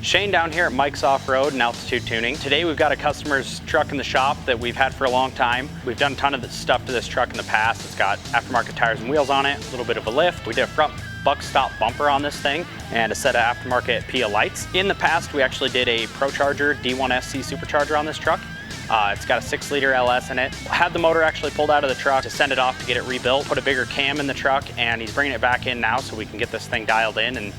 Shane down here at Mike's Off-Road and Altitude Tuning. Today we've got a customer's truck in the shop that we've had for a long time. We've done a ton of stuff to this truck in the past. It's got aftermarket tires and wheels on it, a little bit of a lift. We did a front buck stop bumper on this thing and a set of aftermarket PIA lights. In the past, we actually did a ProCharger D1SC Supercharger on this truck. It's got a 6-liter LS in it. Had the motor actually pulled out of the truck to send it off to get it rebuilt, put a bigger cam in the truck, and he's bringing it back in now so we can get this thing dialed in and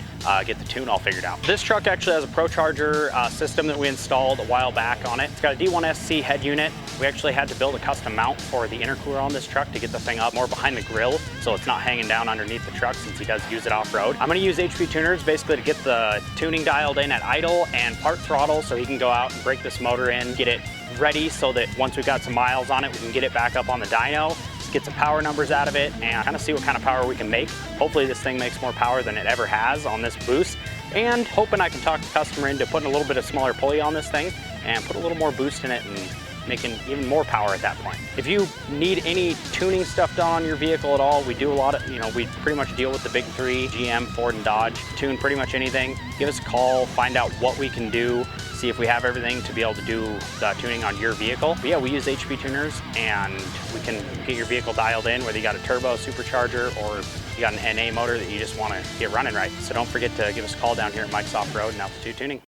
get the tune all figured out. This truck actually has a ProCharger system that we installed a while back on it. It's got a D1SC head unit. We actually had to build a custom mount for the intercooler on this truck to get the thing up more behind the grill so it's not hanging down underneath the truck since he does use it off-road. I'm going to use HP tuners basically to get the tuning dialed in at idle and part throttle so he can go out and break this motor in, get it ready so that once we've got some miles on it, we can get it back up on the dyno, get some power numbers out of it, and kind of see what kind of power we can make. Hopefully this thing makes more power than it ever has on this boost, and hoping I can talk the customer into putting a little bit of smaller pulley on this thing and put a little more boost in it and making even more power at that point. If you need any tuning stuff done on your vehicle at all, we do a lot of, we pretty much deal with the big three, GM, Ford, and Dodge. Tune pretty much anything. Give us a call, find out what we can do, see if we have everything to be able to do the tuning on your vehicle. But yeah, we use HP tuners and we can get your vehicle dialed in, whether you got a turbo supercharger or you got an NA motor that you just want to get running right. So don't forget to give us a call down here at Mike's Off-Road and Altitude Tuning.